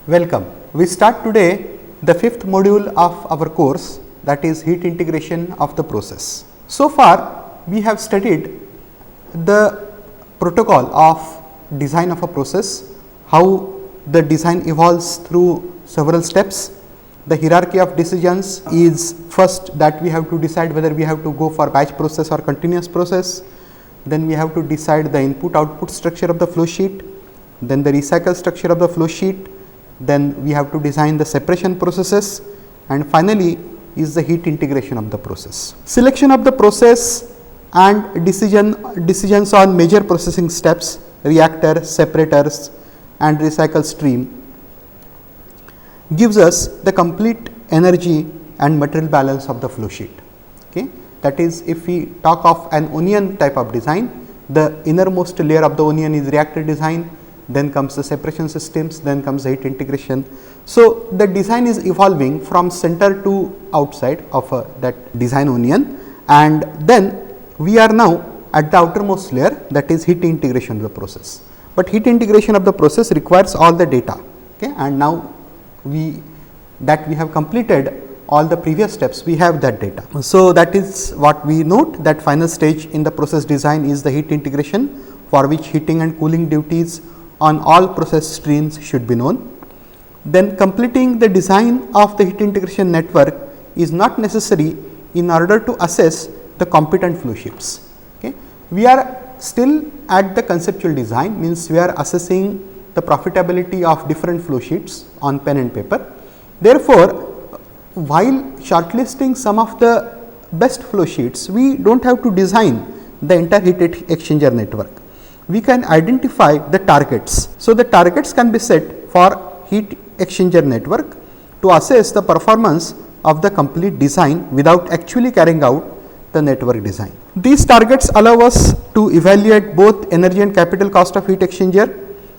Welcome. We start today the fifth module of our course, that is heat integration of the process. So far we have studied the protocol of design of a process, how the design evolves through several steps. The hierarchy of decisions is first that we have to decide whether we have to go for batch process or continuous process. Then we have to decide the input output structure of the flow sheet, then the recycle structure of the flow sheet, then we have to design the separation processes, and finally is the heat integration of the process. Selection of the process and decisions on major processing steps, reactor, separators and recycle stream gives us the complete energy and material balance of the flow sheet. Okay. That is, if we talk of an onion type of design, the innermost layer of the onion is reactor design, then comes the separation systems, then comes the heat integration. So, the design is evolving from center to outside of that design onion, and then we are now at the outermost layer, that is heat integration of the process. But heat integration of the process requires all the data, okay, and now we have completed all the previous steps, we have that data. So, that is what we note, that final stage in the process design is the heat integration, for which heating and cooling duties on all process streams should be known. Then completing the design of the heat integration network is not necessary in order to assess the competent flow sheets. Okay. We are still at the conceptual design, means we are assessing the profitability of different flow sheets on pen and paper. Therefore, while shortlisting some of the best flow sheets, we do not have to design the entire heat exchanger network. We can identify the targets. So, the targets can be set for heat exchanger network to assess the performance of the complete design without actually carrying out the network design. These targets allow us to evaluate both energy and capital cost of heat exchanger.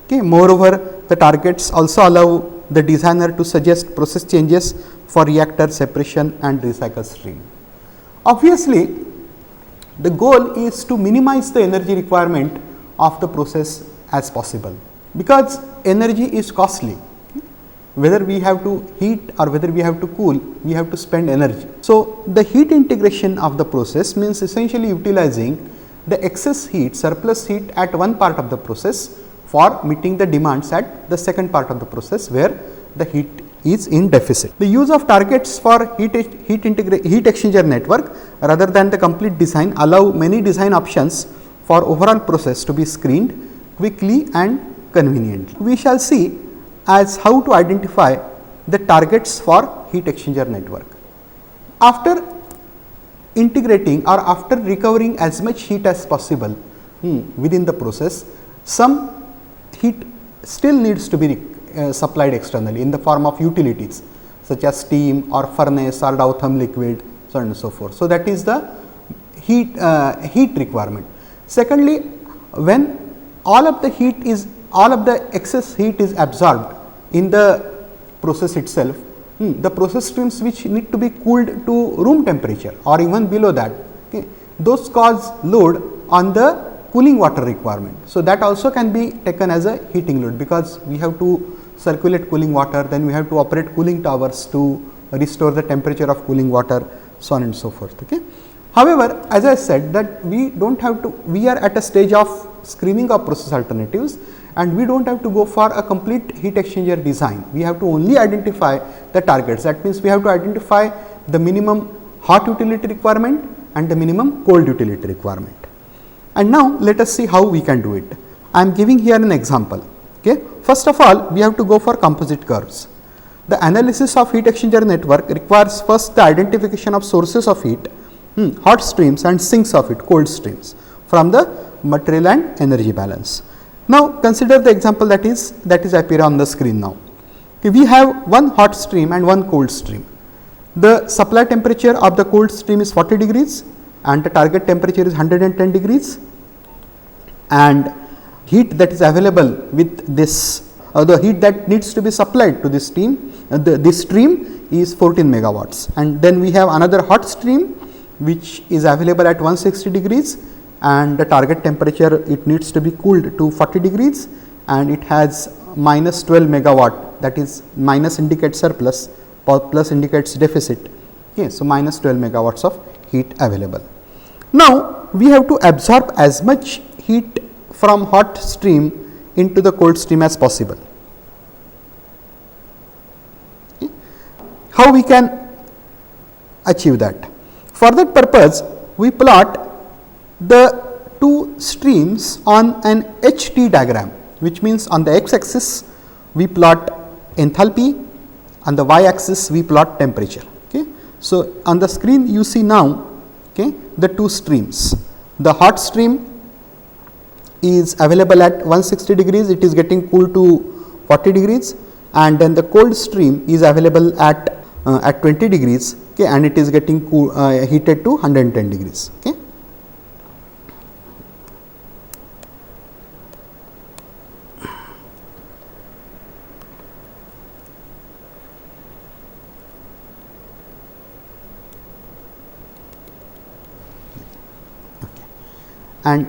Okay. Moreover, the targets also allow the designer to suggest process changes for reactor, separation and recycle stream. Obviously, the goal is to minimize the energy requirement of the process as possible, because energy is costly. Whether we have to heat or whether we have to cool, we have to spend energy. So, the heat integration of the process means essentially utilizing the excess heat, surplus heat at one part of the process for meeting the demands at the second part of the process where the heat is in deficit. The use of targets for heat exchanger network rather than the complete design allow many design options for overall process to be screened quickly and conveniently. We shall see as how to identify the targets for heat exchanger network. After integrating or after recovering as much heat as possible within the process, some heat still needs to be supplied externally in the form of utilities such as steam or furnace or Dowtham liquid, so on and so forth. So, that is the heat requirement. Secondly, when all of the excess heat is absorbed in the process itself, the process streams which need to be cooled to room temperature or even below that, okay, those cause load on the cooling water requirement. So, that also can be taken as a heating load, because we have to circulate cooling water, then we have to operate cooling towers to restore the temperature of cooling water, so on and so forth. Okay. However, as I said that we do not have to, we are at a stage of screening of process alternatives and we do not have to go for a complete heat exchanger design. We have to only identify the targets. That means, we have to identify the minimum hot utility requirement and the minimum cold utility requirement. And now, let us see how we can do it. I am giving here an example. Okay. First of all, we have to go for composite curves. The analysis of heat exchanger network requires first the identification of sources of heat, hot streams and sinks of it, cold streams, from the material and energy balance. Now, consider the example that is appear on the screen now. Okay, we have one hot stream and one cold stream. The supply temperature of the cold stream is 40 degrees and the target temperature is 110 degrees, and heat that is available with this, the heat that needs to be supplied to this stream, this stream is 14 megawatts, and then we have another hot stream which is available at 160 degrees and the target temperature it needs to be cooled to 40 degrees and it has minus 12 megawatt, that is minus indicates surplus, plus indicates deficit. Okay, so minus 12 megawatts of heat available. Now, we have to absorb as much heat from hot stream into the cold stream as possible. Okay. How we can achieve that? For that purpose, we plot the two streams on an HT diagram, which means on the x axis we plot enthalpy, on the y axis we plot temperature. Okay. So, on the screen you see now, okay, the two streams. The hot stream is available at 160 degrees, it is getting cooled to 40 degrees, and then the cold stream is available at 20 degrees, okay, and it is getting heated to 110 degrees. Okay. And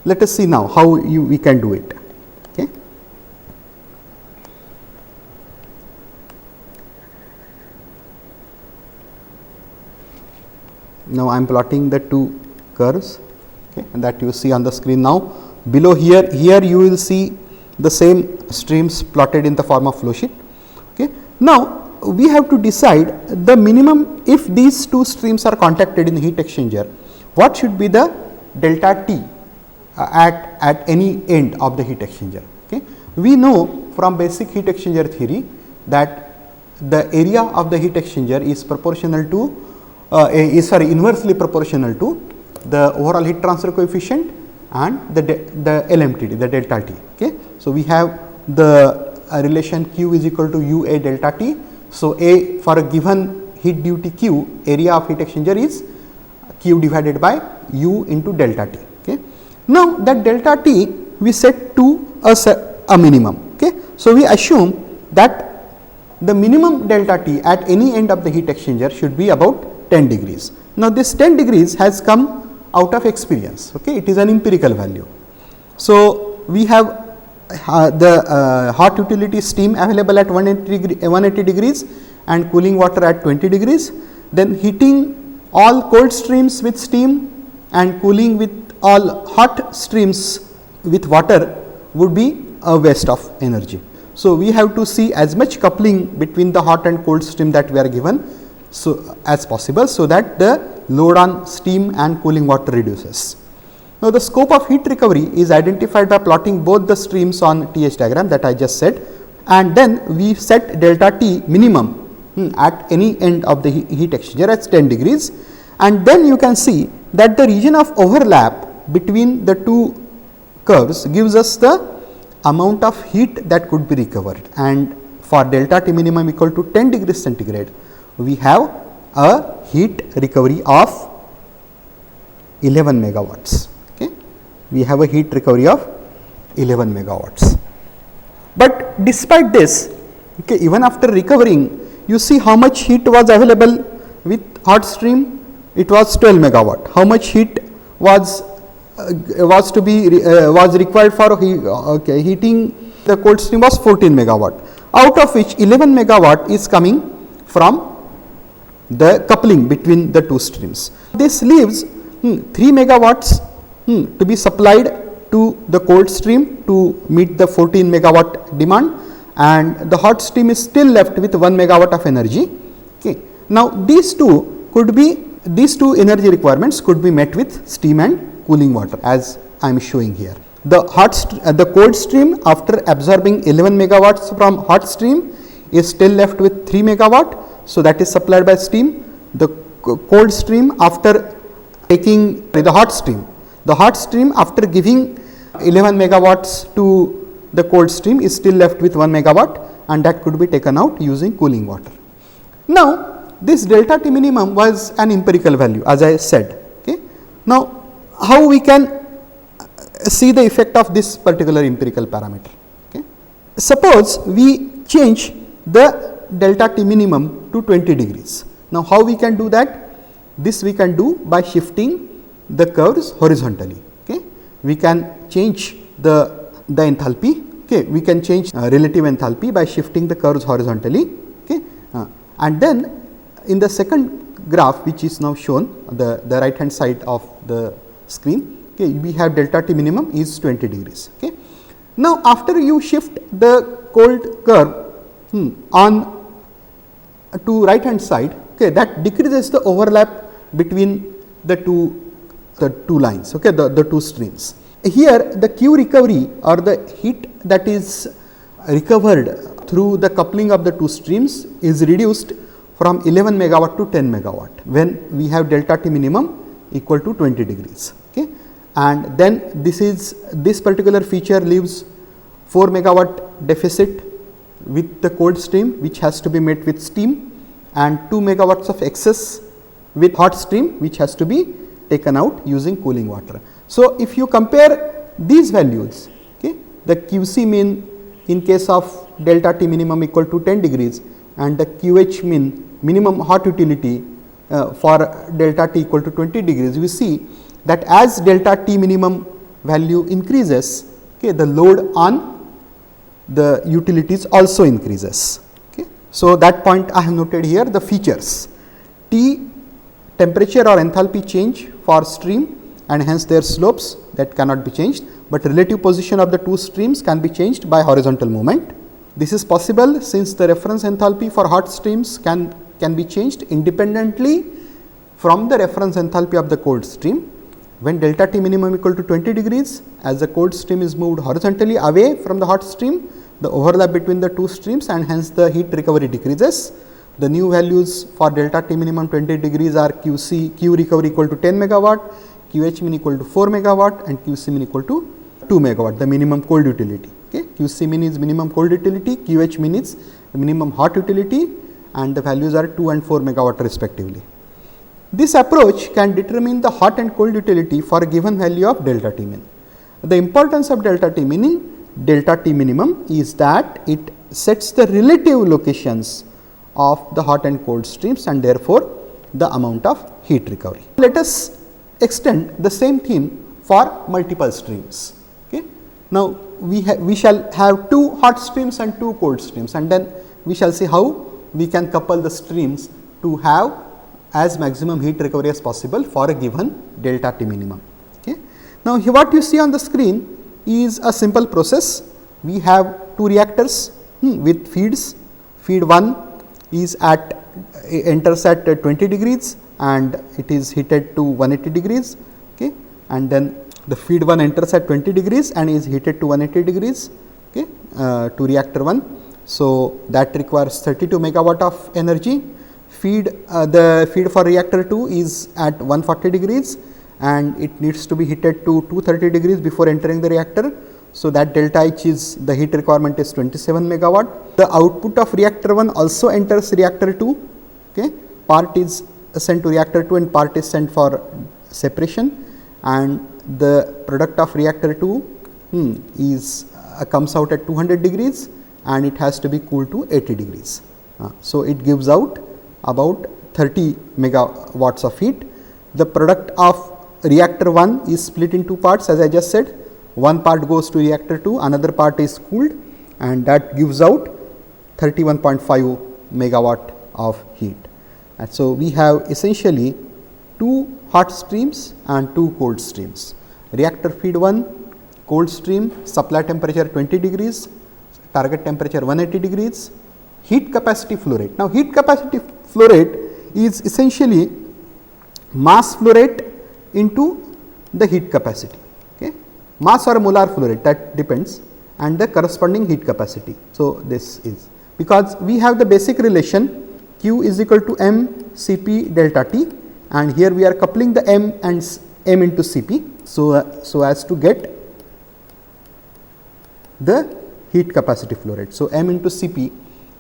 let us see now how we can do it. Okay. Now, I am plotting the two curves, okay, and that you see on the screen now. Below here you will see the same streams plotted in the form of flow sheet. Okay. Now, we have to decide the minimum if these two streams are contacted in the heat exchanger, what should be the delta T at any end of the heat exchanger. Okay. We know from basic heat exchanger theory that the area of the heat exchanger is proportional to inversely proportional to the overall heat transfer coefficient and the LMTD, the delta T. Okay. So, we have the relation Q is equal to UA delta T. So, A for a given heat duty Q, area of heat exchanger is Q divided by U into delta T. Okay. Now, that delta T we set to a minimum. Okay. So, we assume that the minimum delta T at any end of the heat exchanger should be about 10 degrees. Now, this 10 degrees has come out of experience. Okay. It is an empirical value. So, we have the hot utility steam available at 180 degrees and cooling water at 20 degrees, then heating all cold streams with steam and cooling with all hot streams with water would be a waste of energy. So, we have to see as much coupling between the hot and cold stream that we are given as possible, so that the load on steam and cooling water reduces. Now, the scope of heat recovery is identified by plotting both the streams on TH diagram that I just said, and then we set delta T minimum at any end of the heat exchanger as 10 degrees, and then you can see that the region of overlap between the two curves gives us the amount of heat that could be recovered, and for delta T minimum equal to 10 degrees centigrade, we have a heat recovery of 11 megawatts. Okay. We have a heat recovery of 11 megawatts. But despite this, okay, even after recovering, you see how much heat was available with hot stream. It was 12 megawatt. How much heat was required for heating the cold stream was 14 megawatt, out of which 11 megawatt is coming from the coupling between the two streams. This leaves 3 megawatts to be supplied to the cold stream to meet the 14 megawatt demand, and the hot stream is still left with 1 megawatt of energy. Okay. Now, these two energy requirements could be met with steam and cooling water, as I am showing here. The cold stream, after absorbing 11 megawatts from hot stream, is still left with 3 megawatt. So, that is supplied by steam. The cold stream, after taking the hot stream after giving 11 megawatts to the cold stream is still left with 1 megawatt, and that could be taken out using cooling water. Now, this delta T minimum was an empirical value, as I said. Okay. Now, how we can see the effect of this particular empirical parameter? Okay. Suppose we change the delta T minimum to 20 degrees. Now, how we can do that? This we can do by shifting the curves horizontally. Okay. We can change the enthalpy Okay, we can change relative enthalpy by shifting the curves horizontally. Okay, and then in the second graph, which is now shown the right hand side of the screen, okay, we have delta T minimum is 20 degrees. Okay. Now, after you shift the cold curve on to right hand side, okay, that decreases the overlap between the two lines, okay, the two streams. Here the Q recovery or the heat that is recovered through the coupling of the two streams is reduced from 11 megawatt to 10 megawatt when we have delta T minimum equal to 20 degrees. Okay. And then this particular feature leaves 4 megawatt deficit with the cold stream, which has to be met with steam, and 2 megawatts of excess with hot stream, which has to be taken out using cooling water. So, if you compare these values, okay, the QC mean in case of delta T minimum equal to 10 degrees and the QH mean minimum hot utility for delta T equal to 20 degrees, we see that as delta T minimum value increases, okay, the load on the utilities also increases. Okay. So, that point I have noted here the features T temperature or enthalpy change for stream and hence their slopes that cannot be changed, but relative position of the two streams can be changed by horizontal movement. This is possible since the reference enthalpy for hot streams can be changed independently from the reference enthalpy of the cold stream. When delta T minimum equal to 20 degrees, as the cold stream is moved horizontally away from the hot stream, the overlap between the two streams and hence the heat recovery decreases. The new values for delta T minimum 20 degrees are Q recovery equal to 10 megawatt, QH min equal to 4 megawatt and QC min equal to 2 megawatt, the minimum cold utility. Okay. QC min is minimum cold utility, QH min is minimum hot utility, and the values are 2 and 4 megawatt respectively. This approach can determine the hot and cold utility for a given value of delta T min. The importance of delta T minimum is that it sets the relative locations of the hot and cold streams and therefore the amount of heat recovery. Let us extend the same theme for multiple streams. Okay. Now, we shall have two hot streams and two cold streams, and then we shall see how we can couple the streams to have as maximum heat recovery as possible for a given delta T minimum. Okay. Now, here what you see on the screen is a simple process. We have two reactors with feeds. Feed 1 is enters at 20 degrees and it is heated to 180 degrees. Okay. And then the feed 1 enters at 20 degrees and is heated to 180 degrees, okay, to reactor 1. So, that requires 32 megawatt of energy. The feed for reactor 2 is at 140 degrees and it needs to be heated to 230 degrees before entering the reactor. So, that delta H is the heat requirement is 27 megawatt. The output of reactor 1 also enters reactor 2, okay. Part is sent to reactor 2 and part is sent for separation, and the product of reactor 2 is comes out at 200 degrees and it has to be cooled to 80 degrees. So, it gives out about 30 megawatts of heat. The product of reactor 1 is split in two parts, as I just said. One part goes to reactor 2, another part is cooled, and that gives out 31.5 megawatt of heat. And so, we have essentially two hot streams and two cold streams. Reactor feed 1 cold stream, supply temperature 20 degrees, target temperature 180 degrees, heat capacity flow rate. Now, heat capacity flow rate is essentially mass flow rate into the heat capacity, okay. Mass or molar flow rate, that depends, and the corresponding heat capacity. So, this is because we have the basic relation Q is equal to m Cp delta T, and here we are coupling the m and m into Cp. So as to get the heat capacity flow rate. So, m into Cp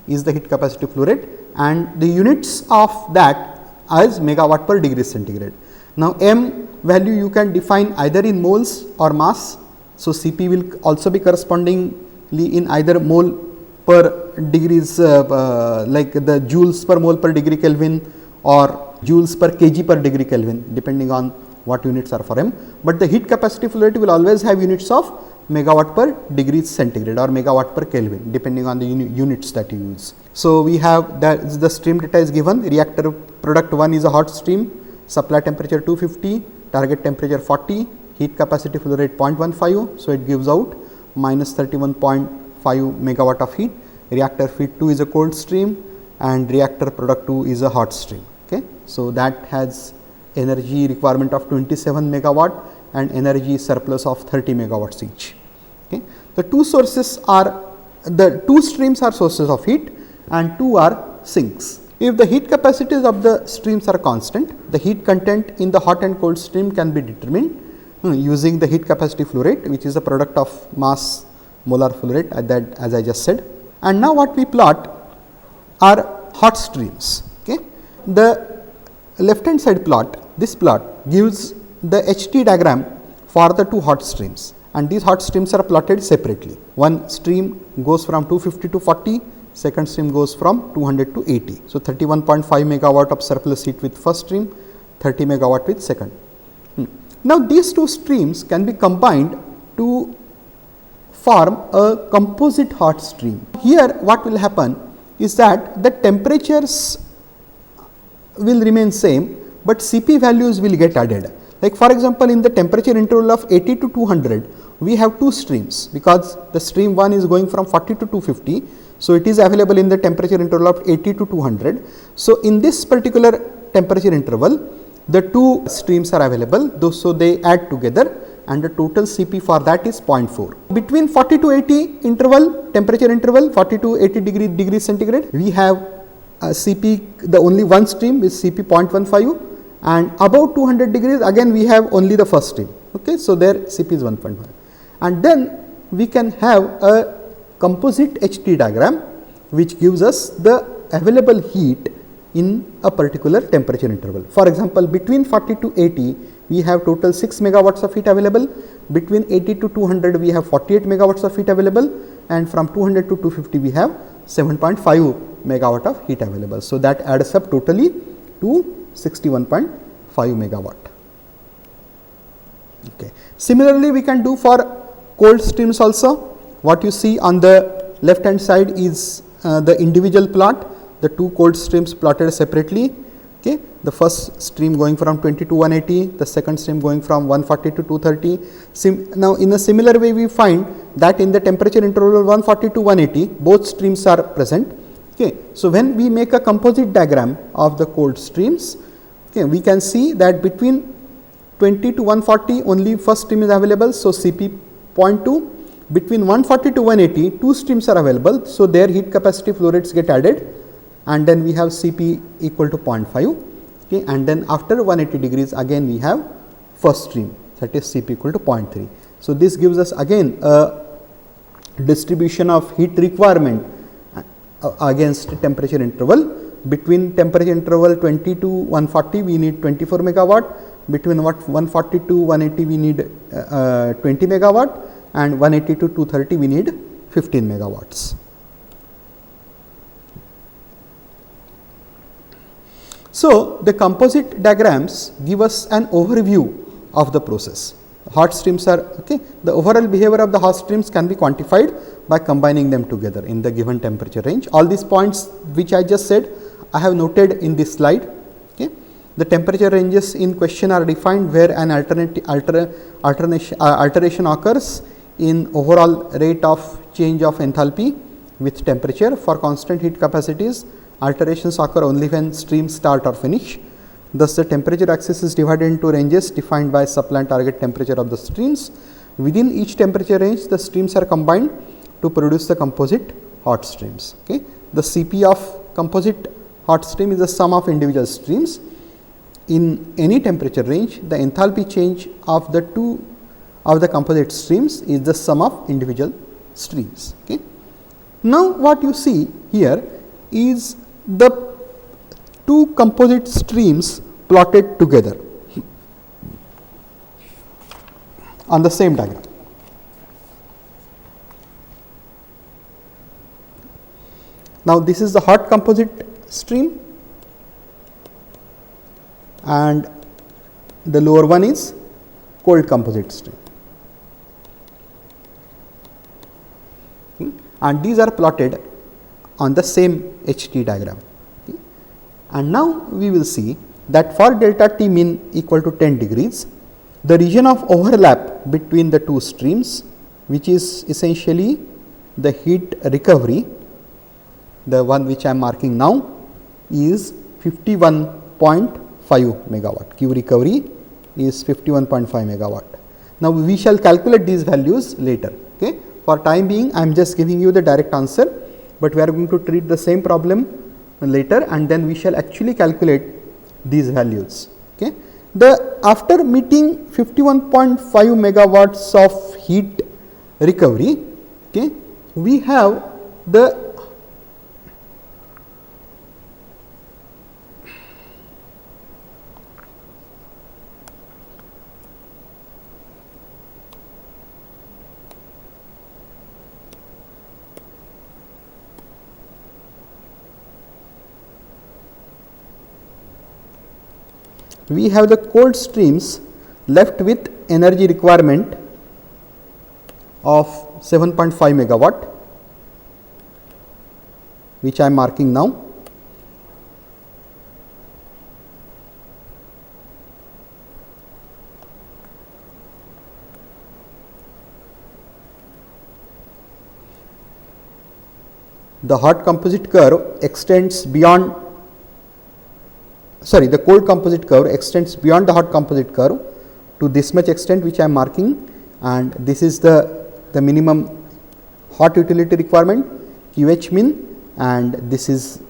is the heat capacity flow rate and the units of that as megawatt per degree centigrade. Now, m value you can define either in moles or mass. So, Cp will also be correspondingly in either mole per degrees like the joules per mole per degree Kelvin or joules per kg per degree Kelvin, depending on what units are for m. But the heat capacity flow rate will always have units of megawatt per degree centigrade or megawatt per Kelvin, depending on the units that you use. So, we have that the stream data is given. Reactor product 1 is a hot stream, supply temperature 250, target temperature 40, heat capacity flow rate 0.15. So, it gives out minus 31.5 megawatt of heat. Reactor feed 2 is a cold stream and reactor product 2 is a hot stream. Okay. So, that has energy requirement of 27 megawatt and energy surplus of 30 megawatts each. Okay. The two sources are, the two streams are sources of heat and two are sinks. If the heat capacities of the streams are constant, the heat content in the hot and cold stream can be determined using the heat capacity flow rate, which is a product of mass molar flow rate that, as I just said. And now what we plot are hot streams. Okay. The left hand side plot, this plot gives the HT diagram for the two hot streams, and these hot streams are plotted separately. One stream goes from 250 to 40, second stream goes from 200 to 80. So, 31.5 megawatt of surplus heat with first stream, 30 megawatt with second. Now, these two streams can be combined to form a composite hot stream. Here what will happen is that the temperatures will remain same, but Cp values will get added. Like for example, in the temperature interval of 80 to 200, we have two streams because the stream 1 is going from 40 to 250. So, it is available in the temperature interval of 80 to 200. So, in this particular temperature interval, the two streams are available, so they add together and the total Cp for that is 0.4. Between 40 to 80 interval, temperature interval 40 to 80 degrees centigrade, we have Cp, the only one stream is Cp 0.15, and above 200 degrees again we have only the first stream. Okay. So, there Cp is 1.5, and then we can have a composite HT diagram which gives us the available heat in a particular temperature interval. For example, between 40 to 80 we have total 6 megawatts of heat available, between 80 to 200 we have 48 megawatts of heat available, and from 200 to 250 we have 7.5 megawatt of heat available. So, that adds up totally to 61.5 megawatt. Okay. Similarly, we can do for cold streams also. What you see on the left hand side is the individual plot, the two cold streams plotted separately. Okay. The first stream going from 20 to 180, the second stream going from 140 to 230. Now, in a similar way we find that in the temperature interval 140 to 180 both streams are present. Okay. So, when we make a composite diagram of the cold streams, okay, we can see that between 20 to 140 only first stream is available. So, Cp 0.2. Between 140 to 180 two streams are available. So, their heat capacity flow rates get added, and then we have Cp equal to 0.5. Okay, and then after 180 degrees again we have first stream, that is Cp equal to 0.3. So, this gives us again a distribution of heat requirement against temperature interval. Between temperature interval 20 to 140 we need 24 megawatt, between 140 to 180 we need 20 megawatt, and 180 to 230 we need 15 megawatts. So, the composite diagrams give us an overview of the process. Hot streams are okay. The overall behavior of the hot streams can be quantified by combining them together in the given temperature range. All these points which I just said I have noted in this slide. Okay. The temperature ranges in question are defined where an alteration occurs in overall rate of change of enthalpy with temperature. For constant heat capacities, alterations occur only when streams start or finish. Thus, the temperature axis is divided into ranges defined by supply and target temperature of the streams. Within each temperature range, the streams are combined to produce the composite hot streams. Okay. The Cp of composite hot stream is the sum of individual streams. In any temperature range, the enthalpy change of the two of the composite streams is the sum of individual streams. Okay. Now, what you see here is the two composite streams plotted together on the same diagram. Now, this is the hot composite stream and the lower one is cold composite stream. and these are plotted on the same HT diagram. Okay. And now we will see that for delta T min equal to 10 degrees, the region of overlap between the two streams, which is essentially the heat recovery, the one which I am marking now, is 51.5 megawatt. Q recovery is 51.5 megawatt. Now, we shall calculate these values later. Okay. For time being, I am just giving you the direct answer, but we are going to treat the same problem later, and then we shall actually calculate these values. Okay. After meeting 51.5 megawatts of heat recovery, okay, we have the cold streams left with energy requirement of 7.5 megawatt, which I am marking now. The hot composite curve extends beyond, sorry, the cold composite curve extends beyond the hot composite curve to this much extent, which I am marking, and this is the minimum hot utility requirement QH min, and this is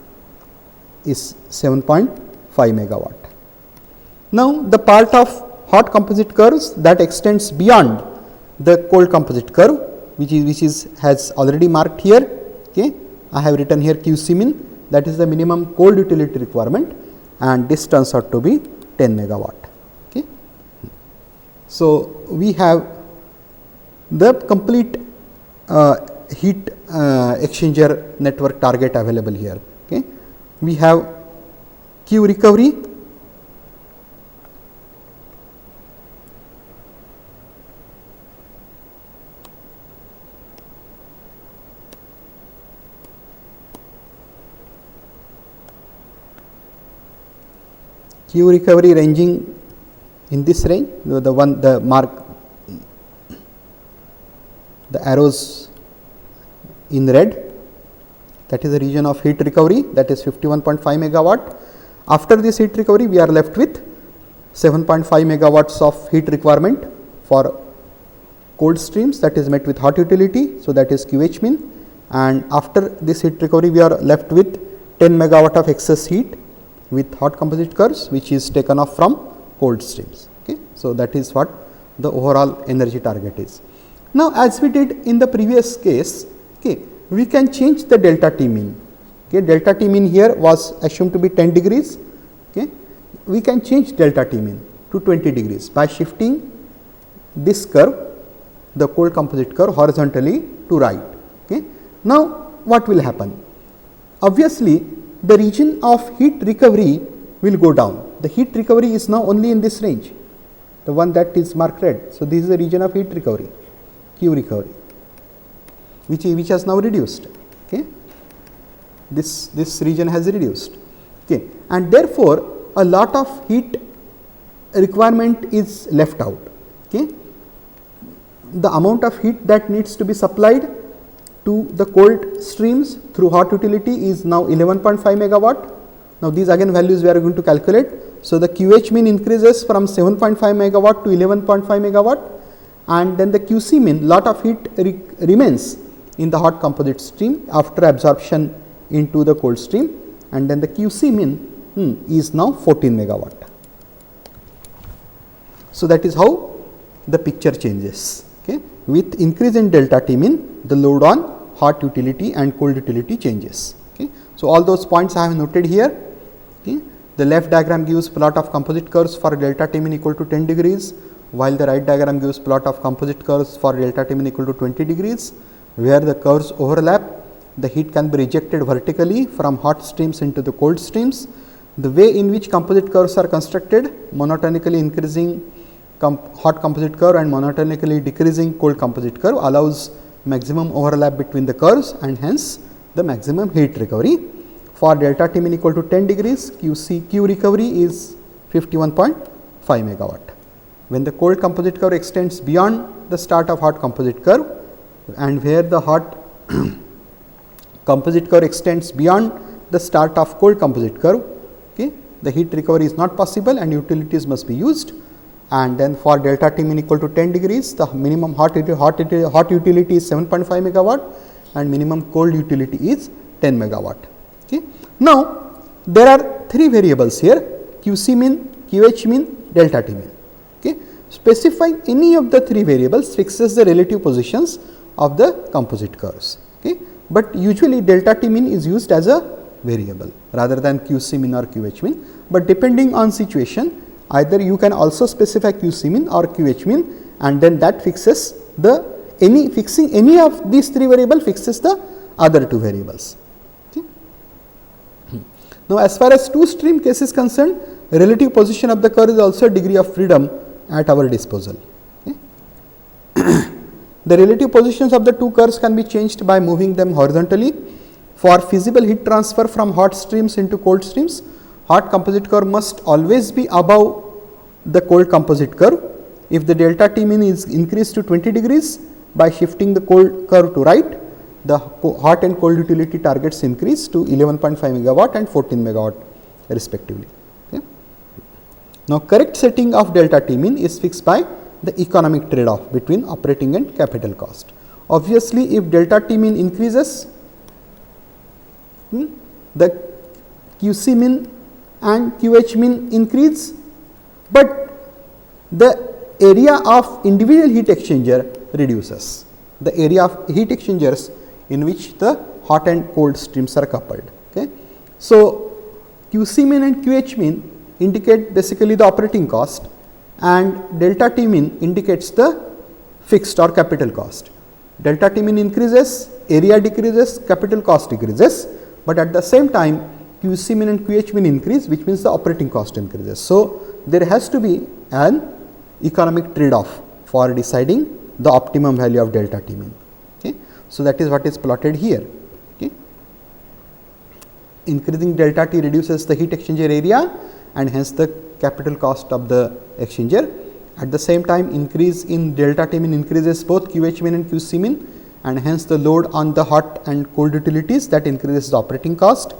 7.5 megawatt. Now, the part of hot composite curves that extends beyond the cold composite curve, which has already marked here. Okay. I have written here QC min, that is the minimum cold utility requirement, and this turns out to be 10 megawatt. Okay. So, we have the complete heat exchanger network target available here. Okay. We have Q recovery, Q recovery ranging in this range, the arrows in red, that is the region of heat recovery, that is 51.5 megawatt. After this heat recovery, we are left with 7.5 megawatts of heat requirement for cold streams, that is met with hot utility. So, that is QH min, and after this heat recovery, we are left with 10 megawatt of excess heat with hot composite curves, which is taken off from cold streams. Okay. So, that is what the overall energy target is. Now, as we did in the previous case, okay, we can change the delta T min. Okay. Delta T min here was assumed to be 10 degrees. Okay. We can change delta T min to 20 degrees by shifting this curve, the cold composite curve, horizontally to right. Okay. Now, what will happen? Obviously, the region of heat recovery will go down. The heat recovery is now only in this range, the one that is marked red. So, this is the region of heat recovery, Q recovery, which has now reduced. Okay. This region has reduced. Okay. And therefore, a lot of heat requirement is left out. Okay. The amount of heat that needs to be supplied to the cold streams through hot utility is now 11.5 megawatt. Now, these again values we are going to calculate. So, the QH min increases from 7.5 megawatt to 11.5 megawatt, and then the QC min, lot of heat remains in the hot composite stream after absorption into the cold stream, and then the QC min is now 14 megawatt. So, that is how the picture changes. Okay. With increase in delta T min, the load on hot utility and cold utility changes. Okay. So, all those points I have noted here. Okay. The left diagram gives plot of composite curves for delta T min equal to 10 degrees, while the right diagram gives plot of composite curves for delta T min equal to 20 degrees. Where the curves overlap, the heat can be rejected vertically from hot streams into the cold streams. The way in which composite curves are constructed, monotonically increasing hot composite curve and monotonically decreasing cold composite curve, allows maximum overlap between the curves and hence the maximum heat recovery. For delta T min equal to 10 degrees, Q recovery is 51.5 megawatt. When the cold composite curve extends beyond the start of hot composite curve, and where the hot composite curve extends beyond the start of cold composite curve, okay, the heat recovery is not possible and utilities must be used. And then for delta T min equal to 10 degrees, the minimum hot utility is 7.5 megawatt and minimum cold utility is 10 megawatt. Okay. Now, there are 3 variables here, QC min, QH min, delta T min. Okay. Specifying any of the 3 variables fixes the relative positions of the composite curves. Okay. But usually delta T min is used as a variable rather than QC min or QH min, but depending on situation, either you can also specify QC min or QH min, and then that fixes the fixing any of these 3 variables fixes the other 2 variables. Okay. Now, as far as 2 stream case is concerned, relative position of the curve is also a degree of freedom at our disposal. Okay. The relative positions of the 2 curves can be changed by moving them horizontally. For feasible heat transfer from hot streams into cold streams, hot composite curve must always be above the cold composite curve. If the delta T min is increased to 20 degrees, by shifting the cold curve to right, the hot and cold utility targets increase to 11.5 megawatt and 14 megawatt respectively. Okay. Now, correct setting of delta T min is fixed by the economic trade off between operating and capital cost. Obviously, if delta T min increases, the QC min and QH min increase, but the area of individual heat exchanger reduces, the area of heat exchangers in which the hot and cold streams are coupled. Okay. So, QC min and QH min indicate basically the operating cost and delta T min indicates the fixed or capital cost. Delta T min increases, area decreases, capital cost decreases, but at the same time QC min and QH min increase, which means the operating cost increases. So, there has to be an economic trade off for deciding the optimum value of delta T min. Okay. So, that is what is plotted here. Okay. Increasing delta T reduces the heat exchanger area and hence the capital cost of the exchanger. At the same time, increase in delta T min increases both QH min and QC min, and hence the load on the hot and cold utilities, that increases the operating cost.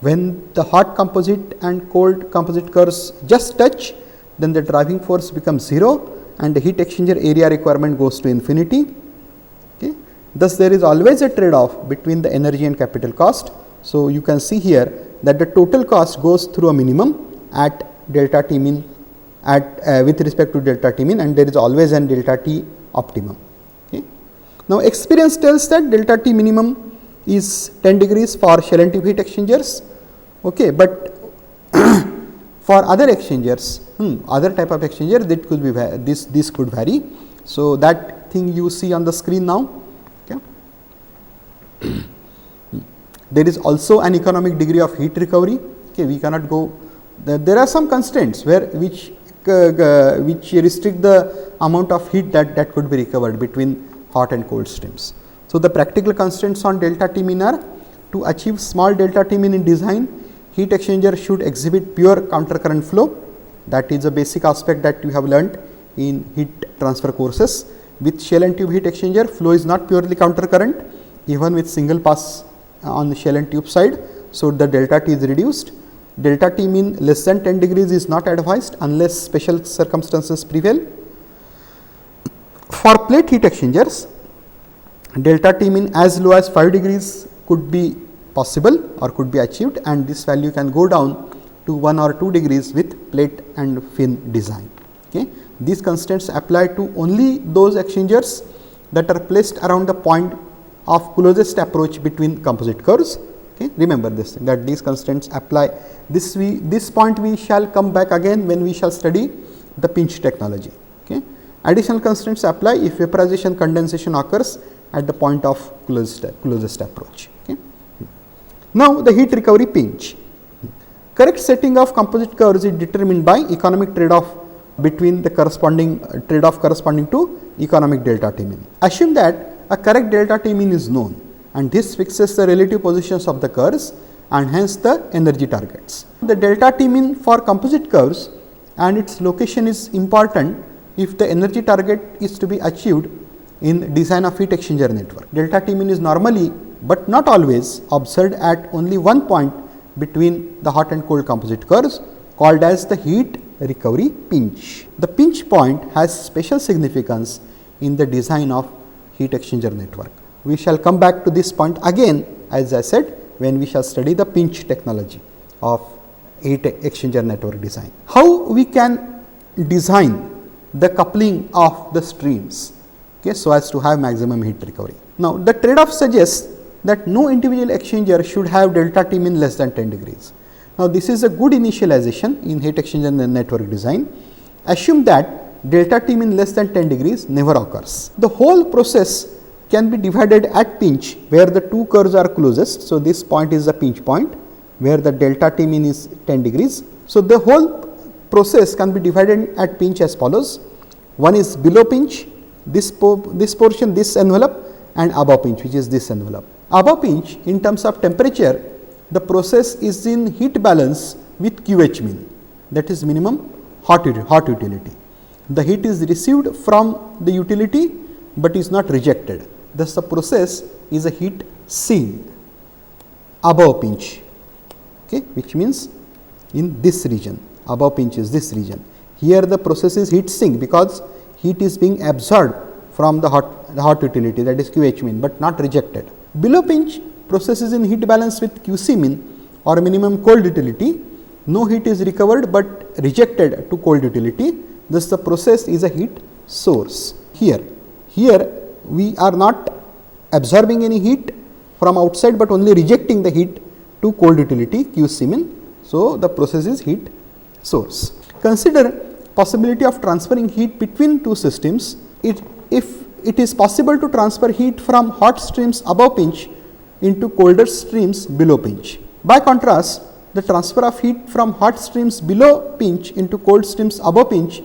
When the hot composite and cold composite curves just touch, then the driving force becomes 0 and the heat exchanger area requirement goes to infinity. Okay. Thus, there is always a trade off between the energy and capital cost. So, you can see here that the total cost goes through a minimum at delta T min with respect to delta T min, and there is always an delta T optimum. Okay. Now, experience tells that delta T minimum is 10 degrees for shell and tube heat exchangers, okay, but for other exchangers, other type of exchanger, that could be this could vary. So, that thing you see on the screen now. Okay. There is also an economic degree of heat recovery. Okay, we cannot go. There are some constraints which restrict the amount of heat that could be recovered between hot and cold streams. So, the practical constraints on delta T min are: to achieve small delta T min in design, heat exchanger should exhibit pure countercurrent flow. That is a basic aspect that you have learnt in heat transfer courses. With shell and tube heat exchanger, flow is not purely countercurrent even with single pass on the shell and tube side. So, the delta T is reduced. Delta T min less than 10 degrees is not advised unless special circumstances prevail. For plate heat exchangers, delta T min as low as 5 degrees could be possible or could be achieved, and this value can go down to 1 or 2 degrees with plate and fin design. Okay. These constraints apply to only those exchangers that are placed around the point of closest approach between composite curves. Okay. Remember this thing, that these constraints apply. This point we shall come back again when we shall study the pinch technology. Okay. Additional constraints apply if vaporization condensation occurs at the point of closest approach. Okay. Now, the heat recovery pinch. Correct setting of composite curves is determined by economic trade-off between the corresponding trade-off corresponding to economic delta T min. Assume that a correct delta T mean is known, and this fixes the relative positions of the curves and hence the energy targets. The delta T mean for composite curves and its location is important if the energy target is to be achieved in design of heat exchanger network. Delta T mean is normally but not always observed at only one point between the hot and cold composite curves called as the heat recovery pinch. The pinch point has special significance in the design of heat exchanger network. We shall come back to this point again, as I said, when we shall study the pinch technology of heat exchanger network design. How we can design the coupling of the streams, okay, so as to have maximum heat recovery. Now, the trade off suggests that no individual exchanger should have delta T mean less than 10 degrees. Now, this is a good initialization in heat exchanger network design. Assume that delta T mean less than 10 degrees never occurs. The whole process can be divided at pinch where the two curves are closest. So, this point is the pinch point where the delta T mean is 10 degrees. So, the whole process can be divided at pinch as follows. One is below pinch, this portion, this envelope, and above pinch, which is this envelope. Above pinch, in terms of temperature, the process is in heat balance with QH mean, that is minimum hot utility. The heat is received from the utility, but is not rejected. Thus, the process is a heat sink above pinch, okay, which means in this region. Above pinch is this region. Here the process is heat sink because heat is being absorbed from the hot utility, that is QH mean, but not rejected. Below pinch, process is in heat balance with QC mean or minimum cold utility. No heat is recovered but rejected to cold utility. Thus, the process is a heat source. Here we are not absorbing any heat from outside, but only rejecting the heat to cold utility QC mean. So, the process is heat source. Consider possibility of transferring heat between two systems. If it is possible to transfer heat from hot streams above pinch into colder streams below pinch. By contrast, the transfer of heat from hot streams below pinch into cold streams above pinch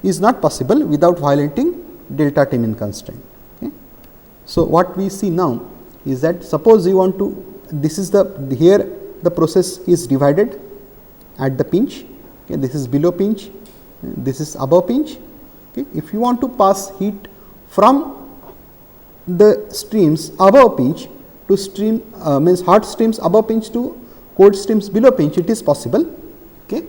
is not possible without violating delta T mean constraint. Okay. So, what we see now is that suppose you want to, this is here the process is divided at the pinch, okay, this is below pinch, this is above pinch. Okay. If you want to pass heat from the streams above pinch to stream means hot streams above pinch to cold streams below pinch, it is possible, okay.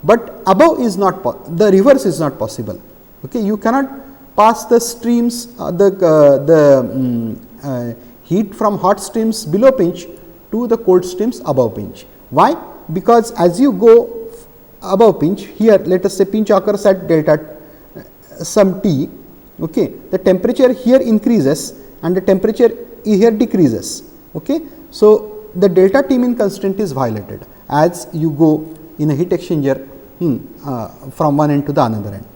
But above is not the reverse is not possible. Okay. You cannot pass the streams heat from hot streams below pinch to the cold streams above pinch. Why? Because as you go above pinch, here let us say pinch occurs at delta some T, okay, the temperature here increases and the temperature here decreases. Okay. So, the delta T mean constraint is violated as you go in a heat exchanger from one end to the another end.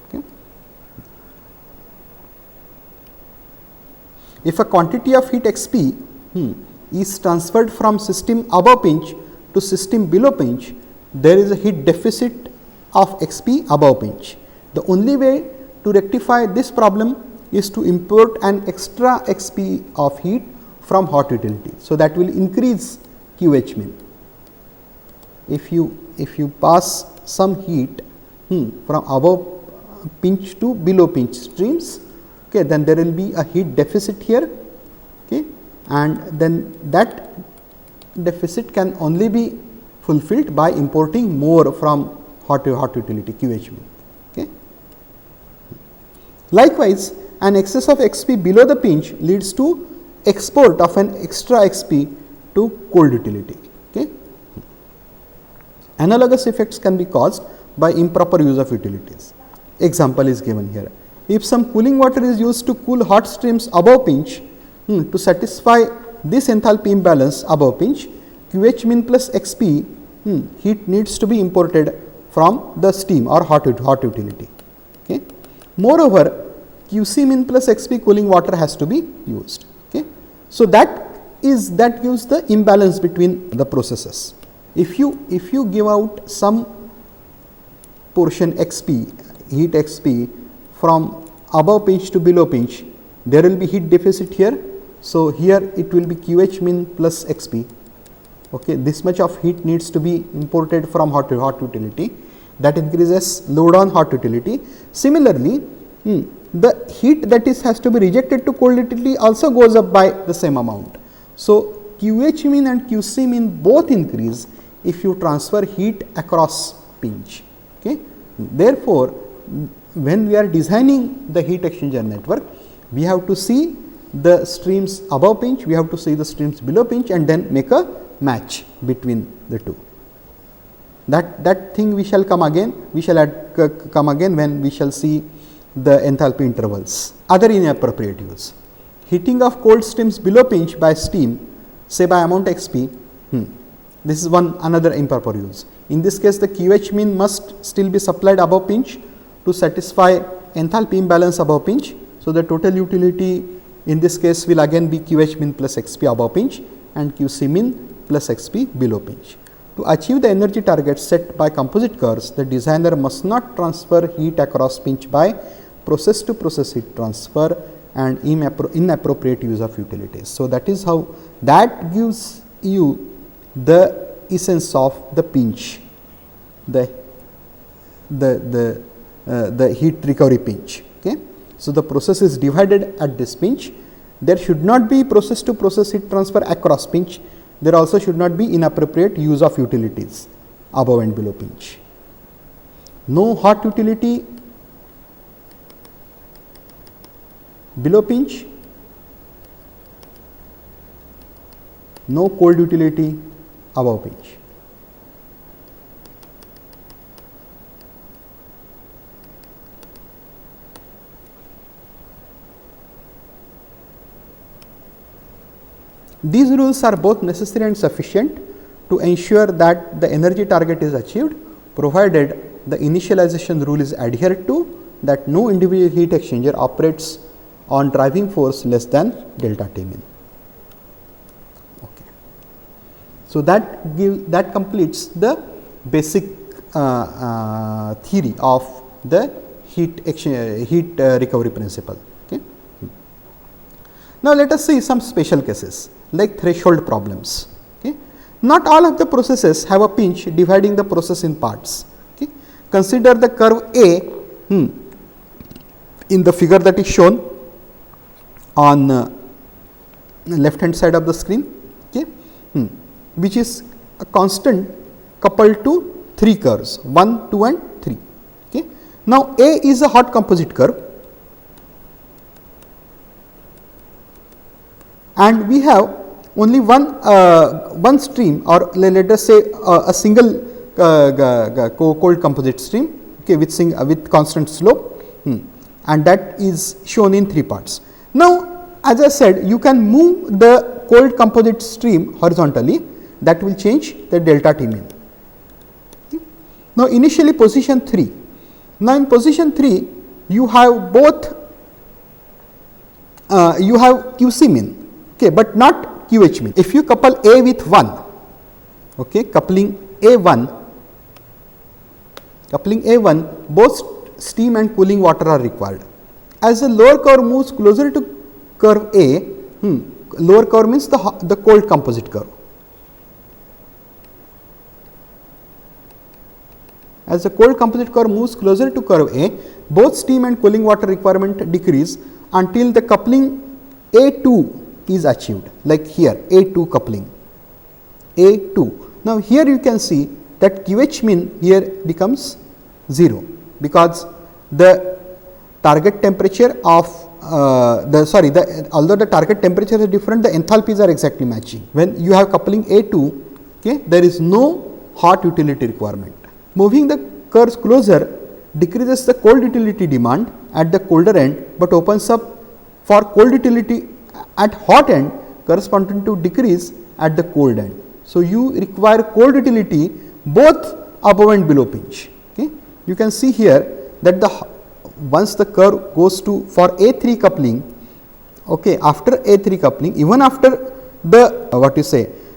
Okay. If a quantity of heat Xp is transferred from system above pinch to system below pinch, there is a heat deficit of Xp above pinch. The only way to rectify this problem is to import an extra Xp of heat from hot utility. So, that will increase QH mean. If you pass some heat from above pinch to below pinch streams, okay, then there will be a heat deficit here, okay, and then that deficit can only be fulfilled by importing more from hot utility QH mean. Okay. Likewise, an excess of Xp below the pinch leads to export of an extra Xp to cold utility. Okay. Analogous effects can be caused by improper use of utilities. Example is given here. If some cooling water is used to cool hot streams above pinch, to satisfy this enthalpy imbalance above pinch, QH mean plus Xp heat needs to be imported from the steam or hot utility. Okay. Moreover, QC mean plus Xp cooling water has to be used. Okay. So, that gives the imbalance between the processes. If you give out some portion Xp, heat Xp from above pinch to below pinch, there will be heat deficit here. So, here it will be QH min plus XP. Okay, this much of heat needs to be imported from hot utility, that increases load on hot utility. Similarly, the heat that is has to be rejected to cold utility also goes up by the same amount. So, QH min and QC min both increase if you transfer heat across pinch. Okay. Therefore, when we are designing the heat exchanger network, we have to see the streams above pinch, we have to see the streams below pinch, and then make a match between the two. That thing we shall come again, we shall come again when we shall see the enthalpy intervals. Other inappropriate use: heating of cold streams below pinch by steam, say by amount Xp. This is another improper use. In this case, the QH min must still be supplied above pinch to satisfy enthalpy imbalance above pinch. So, the total utility in this case will again be QH min plus Xp above pinch and QC min plus Xp below pinch. To achieve the energy target set by composite curves, the designer must not transfer heat across pinch by process to process heat transfer and inappropriate use of utilities. So, that is how that gives you the essence of the pinch, the heat recovery pinch. Okay. So, the process is divided at this pinch. There should not be process to process heat transfer across pinch. There also should not be inappropriate use of utilities above and below pinch. No hot utility below pinch, no cold utility above pinch. These rules are both necessary and sufficient to ensure that the energy target is achieved, provided the initialization rule is adhered to, that no individual heat exchanger operates on driving force less than delta T min. Okay. So, that completes the basic theory of the heat recovery principle. Okay. Now, let us see some special cases like threshold problems. Okay. Not all of the processes have a pinch dividing the process in parts. Okay. Consider the curve A in the figure that is shown on left hand side of the screen, okay, which is a constant coupled to 3 curves 1, 2 and 3. Okay. Now, A is a hot composite curve and we have only one stream, or let us say a single cold composite stream, okay, with constant slope, and that is shown in 3 parts. Now, as I said, you can move the cold composite stream horizontally, that will change the delta T min. Okay. Now, initially position 3. Now, in position 3 you have both you have QC min, okay, but not QH min. If you couple A with 1, okay, coupling A1, both steam and cooling water are required. As the lower curve moves closer to curve A, lower curve means the cold composite curve. As the cold composite curve moves closer to curve A, both steam and cooling water requirement decrease until the coupling A2 is achieved, like here A2 coupling, A2. Now, here you can see that QH min here becomes 0, because the target temperature of although the target temperature is different, the enthalpies are exactly matching. When you have coupling A2, okay, there is no hot utility requirement. Moving the curves closer decreases the cold utility demand at the colder end, but opens up for cold utility at hot end corresponding to decrease at the cold end. So, you require cold utility both above and below pinch. Okay. You can see here that once the curve goes to for A3 coupling, okay, after A3 coupling, even after the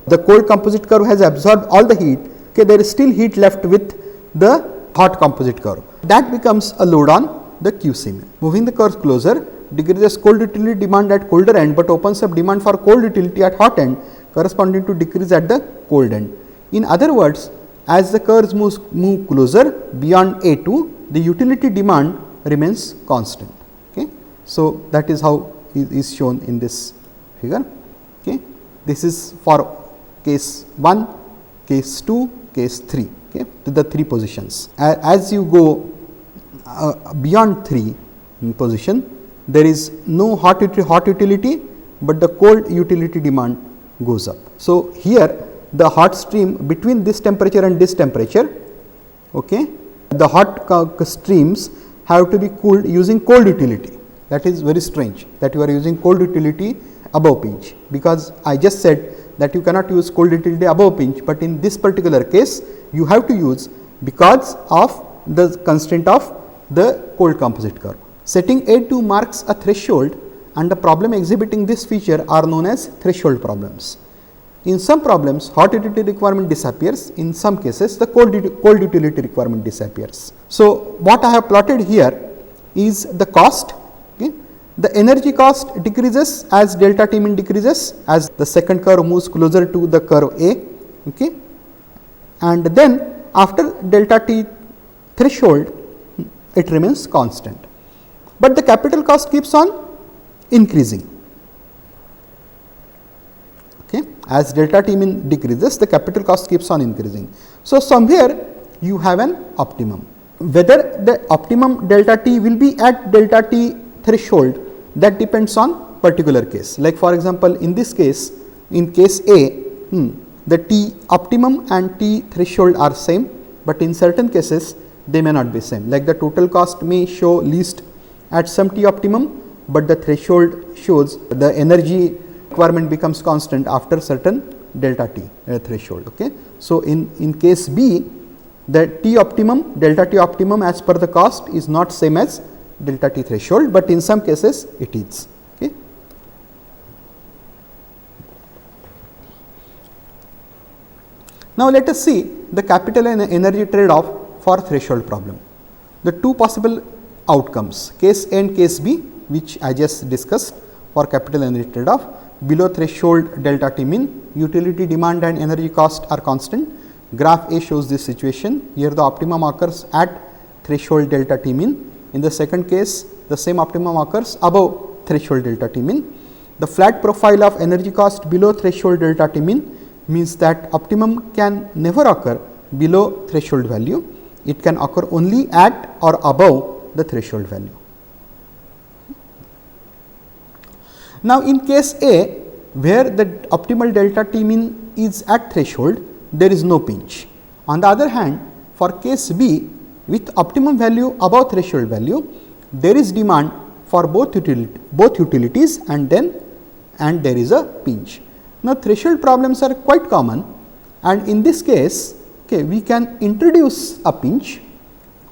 the cold composite curve has absorbed all the heat, okay, there is still heat left with the hot composite curve. That becomes a load on the QC min. Moving the curve closer decreases cold utility demand at colder end, but opens up demand for cold utility at hot end, corresponding to decrease at the cold end. In other words, as the curves move closer beyond A2, the utility demand remains constant. Okay. So, that is how is shown in this figure. Okay. This is for case 1, case 2, case 3, okay, to the 3 positions. As you go beyond 3 position, there is no hot utility, but the cold utility demand goes up. So, here the hot stream between this temperature and this temperature, okay, the hot streams have to be cooled using cold utility. That is very strange that you are using cold utility above pinch, because I just said that you cannot use cold utility above pinch, but in this particular case you have to use because of the constraint of the cold composite curve. Setting A2 marks a threshold, and the problem exhibiting this feature are known as threshold problems. In some problems, hot utility requirement disappears, in some cases the cold utility requirement disappears. So, what I have plotted here is the cost. Okay. The energy cost decreases as delta T min decreases, as the second curve moves closer to the curve A, okay. And then after delta T threshold it remains constant, but the capital cost keeps on increasing. Okay. As delta T min decreases, the capital cost keeps on increasing. So, somewhere you have an optimum. Whether the optimum delta T will be at delta T threshold, that depends on particular case. Like for example, in this case, in case A, the T optimum and T threshold are same, but in certain cases they may not be same. Like the total cost may show least at some T optimum, but the threshold shows the energy requirement becomes constant after certain delta T threshold. Okay. So, in case B, the T optimum, delta T optimum as per the cost is not same as delta T threshold, but in some cases it is. Okay. Now, let us see the capital and energy trade off for threshold problem. The two possible outcomes, case A and case B, which I just discussed for capital energy trade off. Below threshold delta T min, utility demand and energy cost are constant. Graph A shows this situation. Here the optimum occurs at threshold delta T min. In the second case, the same optimum occurs above threshold delta T min. The flat profile of energy cost below threshold delta T min means that optimum can never occur below threshold value. It can occur only at or above the threshold value. Now, in case A, where the optimal delta T min is at threshold, there is no pinch. On the other hand, for case B, with optimum value above threshold value, there is demand for both utilities, and there is a pinch. Now, threshold problems are quite common, and in this case, okay, we can introduce a pinch,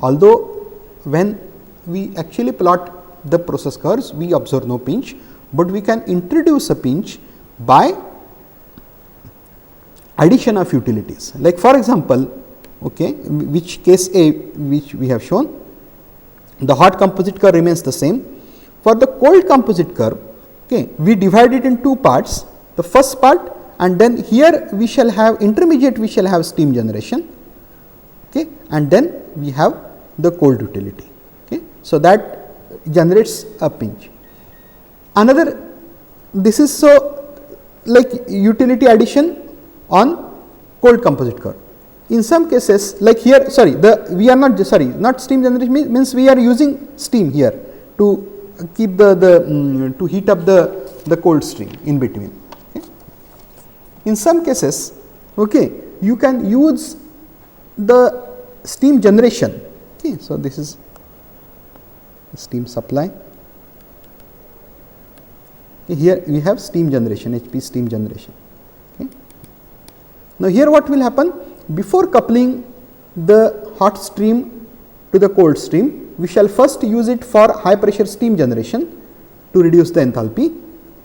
although when we actually plot the process curves, we observe no pinch, but we can introduce a pinch by addition of utilities. Like for example, okay, which case A, which we have shown, the hot composite curve remains the same. For the cold composite curve, okay, we divide it in two parts, the first part, and then here we shall have intermediate, we shall have steam generation, okay, and then we have the cold utility. Okay. So, that generates a pinch. Another, this is so like utility addition on cold composite curve. In some cases, like here, we are not steam generation means we are using steam here to keep to heat up the cold stream in between. Okay. In some cases, okay, you can use the steam generation. Okay. So, this is steam supply. Here we have steam generation, HP steam generation. Okay. Now, here what will happen? Before coupling the hot stream to the cold stream, we shall first use it for high pressure steam generation to reduce the enthalpy,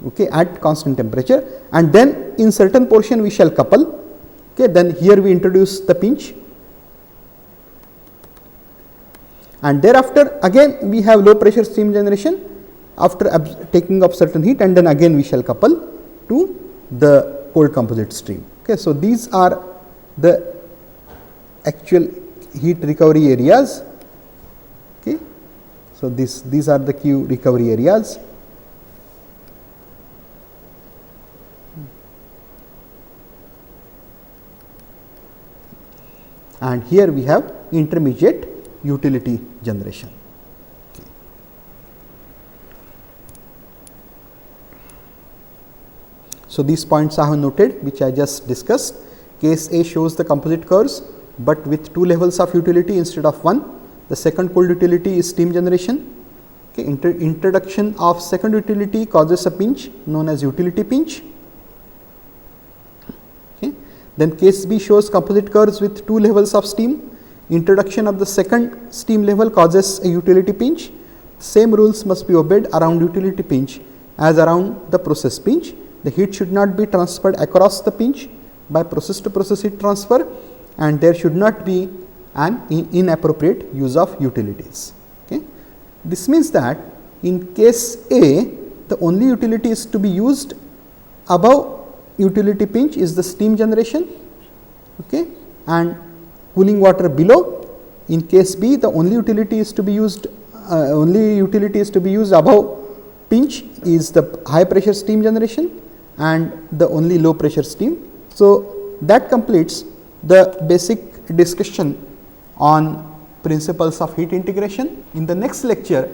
okay, at constant temperature, and then in certain portion we shall couple. Okay, then here we introduce the pinch, and thereafter again we have low pressure steam generation after taking up certain heat, and then again we shall couple to the cold composite stream. Okay. So, these are the actual heat recovery areas. Okay. So, these are the Q recovery areas. And here we have intermediate utility generation. Okay. So, these points I have noted which I just discussed. Case A shows the composite curves, but with 2 levels of utility instead of 1. The second cold utility is steam generation. Okay. Introduction of second utility causes a pinch known as utility pinch. Okay. Then case B shows composite curves with 2 levels of steam. Introduction of the second steam level causes a utility pinch. Same rules must be obeyed around utility pinch as around the process pinch. The heat should not be transferred across the pinch by process to process heat transfer, and there should not be an inappropriate use of utilities. Okay. This means that in case A, the only utility is to be used above utility pinch is the steam generation, okay, and cooling water below. In case B, the only utility is to be used above pinch is the high pressure steam generation and the only low pressure steam. So, that completes the basic discussion on principles of heat integration. In the next lecture,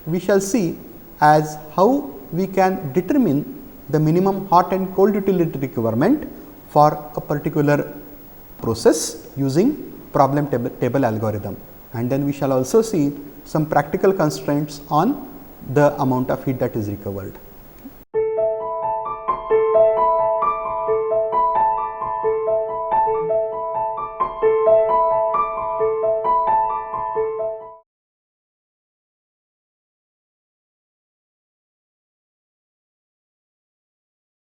we shall see as how we can determine the minimum hot and cold utility requirement for a particular process using problem table algorithm, and then we shall also see some practical constraints on the amount of heat that is recovered.